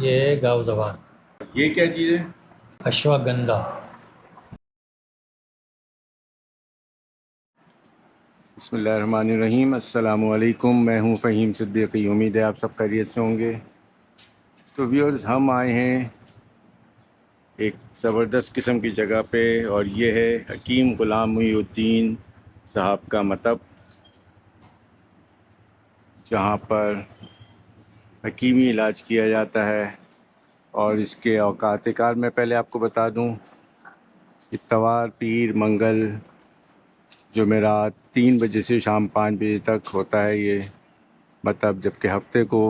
یہ ہے گاؤ زبان، یہ کیا چیز ہے؟ اشواگندھا۔ بسم اللہ الرحمن الرحیم۔ السلام علیکم، میں ہوں فہیم صدیقی۔ امید ہے آپ سب خیریت سے ہوں گے۔ تو ویورز، ہم آئے ہیں ایک زبردست قسم کی جگہ پہ، اور یہ ہے حکیم غلام محی الدین صاحب کا مطب، جہاں پر حکیمی علاج کیا جاتا ہے۔ اور اس کے اوقات کار میں پہلے آپ کو بتا دوں، اتوار، پیر، منگل، جمعرات 3 بجے سے شام 5 بجے تک ہوتا ہے یہ مطلب، جبکہ ہفتے کو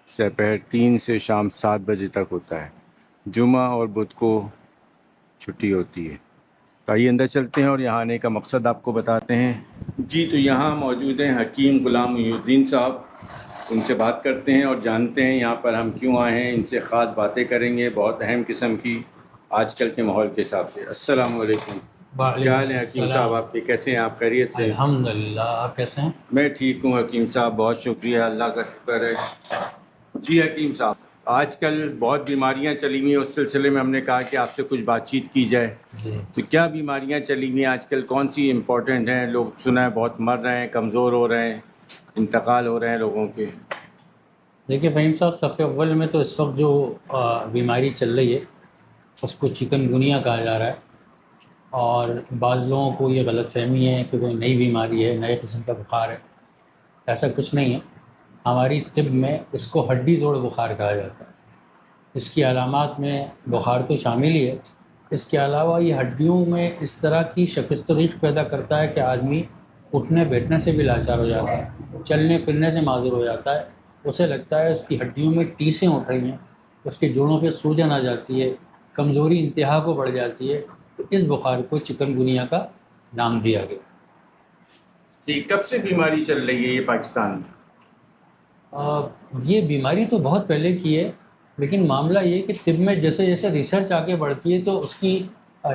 دوپہر 3 سے شام 7 بجے تک ہوتا ہے۔ جمعہ اور بدھ کو چھٹی ہوتی ہے۔ تو آئیے اندر چلتے ہیں اور یہاں آنے کا مقصد آپ کو بتاتے ہیں۔ جی، تو یہاں موجود ہیں حکیم غلام محی الدین صاحب، ان سے بات کرتے ہیں اور جانتے ہیں یہاں پر ہم کیوں آئے ہیں۔ ان سے خاص باتیں کریں گے، بہت اہم قسم کی، آج کل کے ماحول کے حساب سے۔ السلام علیکم، کیا حال ہے حکیم صاحب آپ کے؟ کیسے ہیں آپ؟ خیریت سے؟ الحمدللہ، آپ کیسے ہیں؟ میں ٹھیک ہوں حکیم صاحب، بہت شکریہ، اللہ کا شکر ہے۔ جی حکیم صاحب، آج کل بہت بیماریاں چلی ہوئی ہیں، اس سلسلے میں ہم نے کہا کہ آپ سے کچھ بات چیت کی جائے۔ جی، تو کیا بیماریاں چلی ہوئی ہیں آج کل؟ کون سی امپورٹنٹ ہیں؟ لوگ سنا ہے بہت مر رہے ہیں، کمزور ہو رہے ہیں، انتقال ہو رہے ہیں لوگوں کے۔ دیکھیے فہیم صاحب، صف اول میں تو اس وقت جو بیماری چل رہی ہے اس کو چکن گنیا کہا جا رہا ہے، اور بعض لوگوں کو یہ غلط فہمی ہے کہ کوئی نئی بیماری ہے، نئے قسم کا بخار ہے۔ ایسا کچھ نہیں ہے۔ ہماری طب میں اس کو ہڈی توڑ بخار کہا جاتا ہے۔ اس کی علامات میں بخار تو شامل ہی ہے، اس کے علاوہ یہ ہڈیوں میں اس طرح کی شکست و ریخت پیدا کرتا ہے کہ آدمی اٹھنے بیٹھنے سے بھی لاچار ہو جاتا ہے، چلنے پھرنے سے معذور ہو جاتا ہے۔ اسے لگتا ہے اس کی ہڈیوں میں ٹیسیں اٹھ رہی ہیں، اس کے جوڑوں پہ سوجن آ جاتی ہے، کمزوری انتہا کو بڑھ جاتی ہے۔ تو اس بخار کو چکن گنیا کا نام دیا گیا۔ ٹھیک، کب سے بیماری چل رہی ہے یہ پاکستان میں؟ یہ بیماری تو بہت پہلے کی ہے، لیکن معاملہ یہ کہ طب میں جیسے جیسے ریسرچ آگے بڑھتی ہے تو اس کی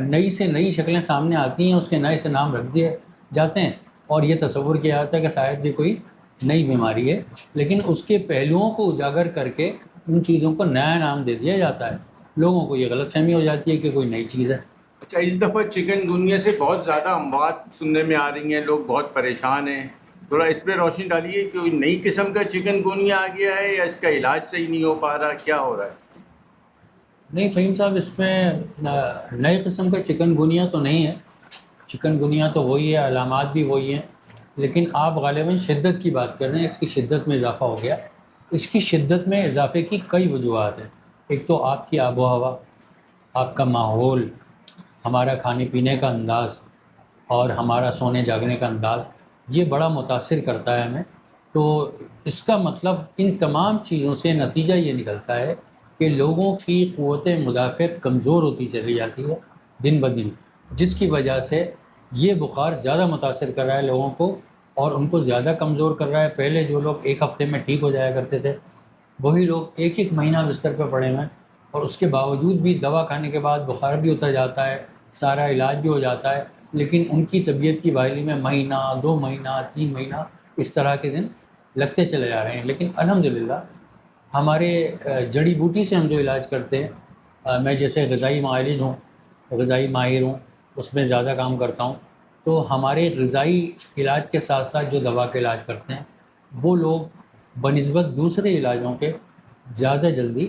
نئی سے نئی شکلیں سامنے آتی ہیں، اس کے نئے سے نام رکھ دیے جاتے ہیں، اور یہ تصور کیا جاتا ہے کہ شاید یہ کوئی نئی بیماری ہے، لیکن اس کے پہلوؤں کو اجاگر کر کے ان چیزوں کو نیا نام دے دیا جاتا ہے۔ لوگوں کو یہ غلط فہمی ہو جاتی ہے کہ کوئی نئی چیز ہے۔ اچھا، اس دفعہ چکن گنیا سے بہت زیادہ اموات سننے میں آ رہی ہیں، لوگ بہت پریشان ہیں، تھوڑا اس پہ روشنی ڈالیے کہ کوئی نئی قسم کا چکن گنیا آ گیا ہے یا اس کا علاج صحیح نہیں ہو پا رہا، کیا ہو رہا ہے؟ نہیں فہیم صاحب، اس میں نئے قسم کا چکن گنیا تو نہیں ہے۔ چکن گنیا تو وہی ہے، علامات بھی وہی ہیں، لیکن آپ غالباً شدت کی بات کر رہے ہیں۔ اس کی شدت میں اضافہ ہو گیا۔ اس کی شدت میں اضافے کی کئی وجوہات ہیں۔ ایک تو آپ کی آب و ہوا، آپ کا ماحول، ہمارا کھانے پینے کا انداز اور ہمارا سونے جاگنے کا انداز، یہ بڑا متاثر کرتا ہے ہمیں۔ تو اس کا مطلب ان تمام چیزوں سے نتیجہ یہ نکلتا ہے کہ لوگوں کی قوت مدافعت کمزور ہوتی چلی جاتی ہے دن بدن، جس کی وجہ سے یہ بخار زیادہ متاثر کر رہا ہے لوگوں کو اور ان کو زیادہ کمزور کر رہا ہے۔ پہلے جو لوگ ایک ہفتے میں ٹھیک ہو جایا کرتے تھے، وہی لوگ ایک ایک مہینہ بستر پہ پڑے ہوئے ہیں، اور اس کے باوجود بھی دوا کھانے کے بعد بخار بھی اتر جاتا ہے، سارا علاج بھی ہو جاتا ہے، لیکن ان کی طبیعت کی بحالی میں مہینہ، 2 مہینہ، 3 مہینہ اس طرح کے دن لگتے چلے جا رہے ہیں۔ لیکن الحمدللہ ہمارے جڑی بوٹی سے ہم جو علاج کرتے ہیں، میں جیسے غذائی معالج ہوں، غذائی ماہر ہوں، اس میں زیادہ کام کرتا ہوں، تو ہمارے غذائی علاج کے ساتھ ساتھ جو دوا کا علاج کرتے ہیں وہ لوگ بنسبت دوسرے علاجوں کے زیادہ جلدی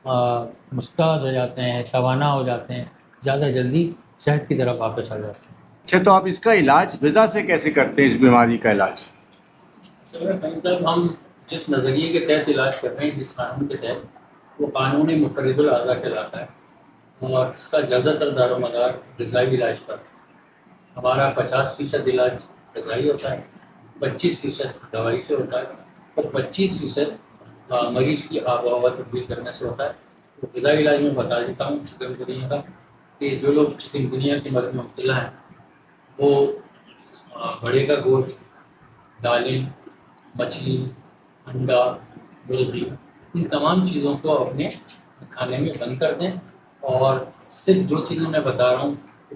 مستعد ہو جاتے ہیں، توانا ہو جاتے ہیں، زیادہ جلدی صحت کی طرف واپس آ جاتے ہیں۔ اچھا، تو آپ اس کا علاج غذا سے کیسے کرتے ہیں، اس بیماری کا علاج؟ اصل میں مطلب ہم جس نظریے کے تحت علاج کر رہے ہیں، جس قانون کے تحت، وہ قانون مفرد الاعضاء کہلاتا ہے، اور اس کا زیادہ تر دار و مدار غذائی علاج پر ہے۔ ہمارا 50% علاج غذائی ہوتا ہے، 25% دوائی سے ہوتا ہے، اور 25% مریض کی آب و ہوا تبدیل کرنے سے ہوتا ہے۔ تو غذائی علاج میں بتا دیتا ہوں چکن گنیا کا، کہ جو لوگ چکن گنیا کے مرض میں مبتلا ہیں وہ بڑے کا گوشت، دالیں، مچھلی، انڈا، مرغی، ان تمام چیزوں کو اپنے کھانے میں بند کر دیں، اور صرف جو چیزیں میں بتا رہا ہوں،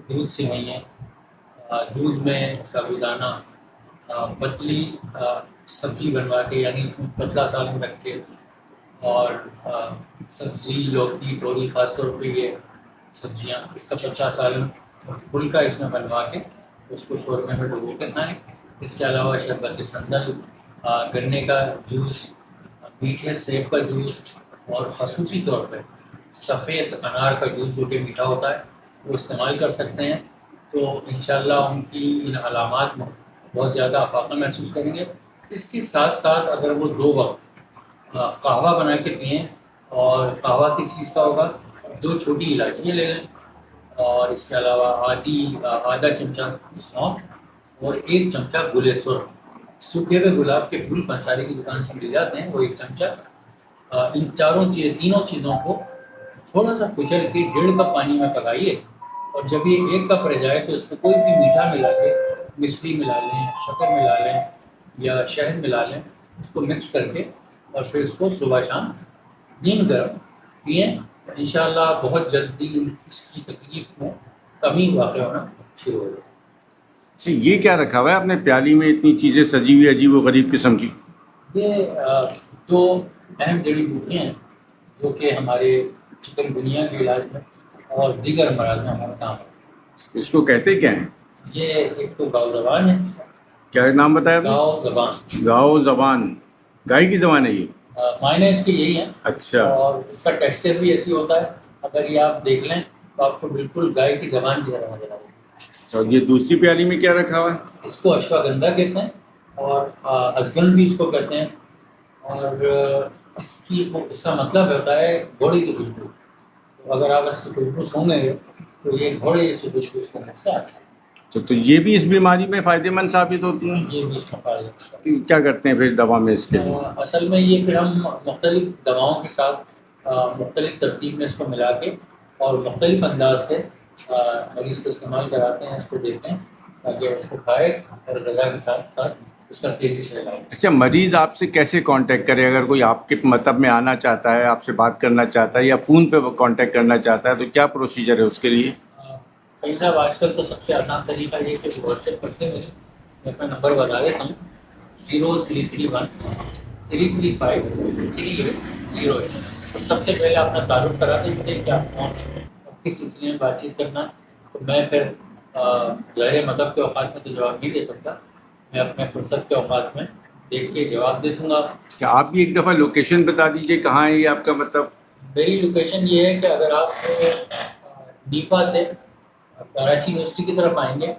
دودھ سوئیاں، دودھ میں سابودانہ، پتلی سبزی بنوا کے، یعنی پتلا سالن رکھ کے اور سبزی لوکی توری، خاص طور پہ یہ سبزیاں، اس کا پتا سالن پھلکا اس میں بنوا کے اس کو شوربے میں ڈبو کے کھائیں. اس کے علاوہ شربت سندل، گنے کا جوس، میٹھے سیب کا جوس، اور خصوصی طور پہ سفید انار کا جوس جو کہ میٹھا ہوتا ہے وہ استعمال کر سکتے ہیں. تو انشاءاللہ ان کی ان علامات میں بہت زیادہ افاقہ محسوس کریں گے. اس کے ساتھ ساتھ اگر وہ 2 وقت قہوہ بنا کے پئیں، اور قہوہ کس چیز کا ہوگا، 2 چھوٹی الائچیاں لے لیں، اور اس کے علاوہ آدھا چمچہ سونف، اور 1 چمچہ گل سرخ. سوکھے ہوئے گلاب کے پھول پنساری کی دکان سے مل جاتے ہیں، وہ 1 چمچہ. ان تینوں چیزوں کو تھوڑا سا کچل کے 1.5 کپ پانی میں پکائیے، اور جب یہ 1 کپ رہ جائے تو اس میں کوئی بھی میٹھا ملا کے، مصری ملا لیں، شکر ملا لیں یا شہد ملا لیں، اس کو مکس کر کے، اور پھر اس کو صبح شام نیم گرم پئیں. انشاءاللہ بہت جلدی اس کی تکلیف میں کمی واقع ہونا شروع ہو جائے. اچھا، یہ کیا رکھا ہوا ہے آپ نے پیالی میں، اتنی چیزیں سجی ہوئی عجیب و غریب قسم کی؟ یہ 2 اہم جڑی بوٹیاں ہیں جو کہ ہمارے چکن گنیا کے علاج میں اور دیگر امراض میں ہمارا کام ہے. اس کو کہتے کیا ہیں؟ یہ ایک تو گاؤ زبان ہے. کیا نام بتایا آپ نے؟ گاؤ زبان. گاؤ زبان، گائے کی زبان ہے یہ؟ معنی اس کے یہی ہیں. اچھا. اور اس کا ٹیکسچر بھی ایسی ہوتا ہے، اگر یہ آپ دیکھ لیں تو آپ کو بالکل گائے کی زبان کی طرح نظر آئے گی. اور یہ دوسری پیالی میں کیا رکھا ہوا ہے؟ اس کو اشواگندھا کہتے ہیں، اور ازگند بھی اس کو کہتے ہیں. اور اس کا مطلب ہوتا ہے گھوڑے کی خوشبو. تو اگر آپ اس کی خوشبو سونگیں گے تو یہ گھوڑے سے خوشبو اس کے سے آتا ہے. اچھا، تو یہ بھی اس بیماری میں فائدہ مند ثابت ہوتی ہیں؟ یہ بھی اس میں فائدہ ہوتا ہے. کیا کرتے ہیں پھر دوا میں اس کے لیے؟ اصل میں یہ پھر ہم مختلف دواؤں کے ساتھ مختلف ترتیب میں اس کو ملا کے اور مختلف انداز سے مریض کو استعمال کراتے ہیں، اس کو دیتے ہیں تاکہ اس کو کھائے اور غذا کے ساتھ ساتھ اس کا تیزی سے علاج. اچھا، مریض آپ سے کیسے کانٹیکٹ کرے؟ اگر کوئی آپ کے مطلب میں آنا چاہتا ہے، آپ سے بات کرنا چاہتا ہے، یا فون پہ کانٹیکٹ کرنا چاہتا ہے، تو کیا پروسیجر ہے اس کے لیے؟ پہلا آج کل تو سب سے آسان طریقہ یہ کہ واٹس ایپ کرتے ہیں. میں اپنا نمبر بتا دیتا ہوں: 0331 335 3808. سب سے پہلے اپنا تعارف کرا دیں مجھے کہ آپ کون ہیں اور کس سلسلے میں بات چیت کرنا ہے. تو میں پھر ظاہر مدد کے اوقات میں تو جواب نہیں دے سکتا، میں اپنے فرصت کے اوقات میں دیکھ کے جواب دے دوں گا. کیا آپ بھی ایک دفعہ لوکیشن بتا دیجیے کہاں ہے یہ آپ کا مطلب؟ میری لوکیشن یہ ہے کہ اگر آپ نیپا سے کراچی یونیورسٹی کی طرف آئیں گے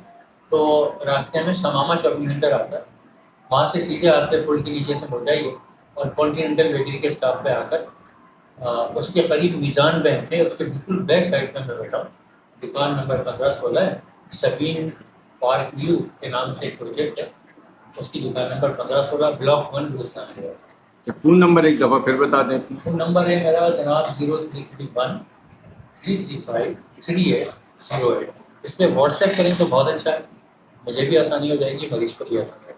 تو راستے میں سماما شاپنگ سینٹر آتا ہے، وہاں سے سیدھے آتے پل کے نیچے سے مڑ جائیے اور کانٹیننٹل بیکری کے اسٹاپ پہ آ کر اس کے قریب میزان بینک ہے، اس کے بالکل بیک سائڈ میں بیٹھا ہوں. دکان نمبر 1516 ہے. سبین پارک ویو کے نام سے ایک پروجیکٹ ہے، اس کی دکان نمبر 1516 بلاک 1 گلستان ہے. فون نمبر ایک دفعہ پھر بتا دیں. فون نمبر ہے میرا جناب 0331 335 3808. اس پہ واٹس ایپ کریں تو بہت اچھا ہے، مجھے بھی آسانی ہو جائے گی، مریض کو بھی آسانی ہے.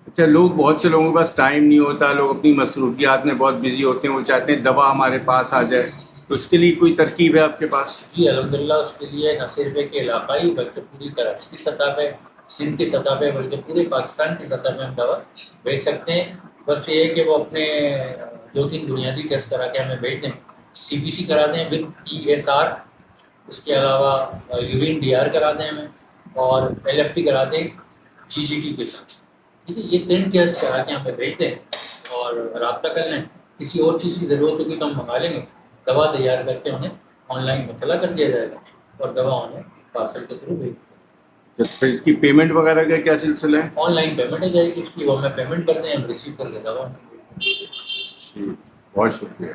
اچھا، بہت سے لوگوں کے پاس ٹائم نہیں ہوتا، لوگ اپنی مصروفیات میں بہت بزی ہوتے ہیں، وہ چاہتے ہیں دوا ہمارے پاس آ جائے، تو اس کے لیے کوئی ترکیب ہے آپ کے پاس؟ جی الحمدللہ، اس کے لیے نہ صرف ایک علاقائی بلکہ پوری کراچی کی سطح پہ، سندھ کی سطح پہ، بلکہ پورے پاکستان کی سطح پہ ہم دوا بھیج سکتے ہیں. بس یہ ہے کہ وہ اپنے 2-3 بنیادی ٹیسٹ کرا کے ہمیں بھیج دیں. CBC کرا دیں وتھ ESR، اس کے علاوہ یورین DR کرا دیں ہمیں، اور LFT کرا دیں GGT کے ساتھ. ٹھیک ہے، یہ 3 ٹیسٹ کرا کے ہمیں بھیج دیں اور رابطہ کر لیں. کسی اور چیز کی ضرورت ہوگی تو ہم منگا لیں گے. دوا تیار کر کے انہیں آن لائن مطلع کر دیا جائے گا اور دوا انہیں پارسل کے تھرو بھیج دیں. پھر اس کی پیمنٹ وغیرہ کا کیا سلسلہ ہے؟ آن لائن پیمنٹ ہو جائے گی اس کی، وہ ہمیں پیمنٹ کر دیں، ہم ریسیو کر کے دوا. بہت شکریہ.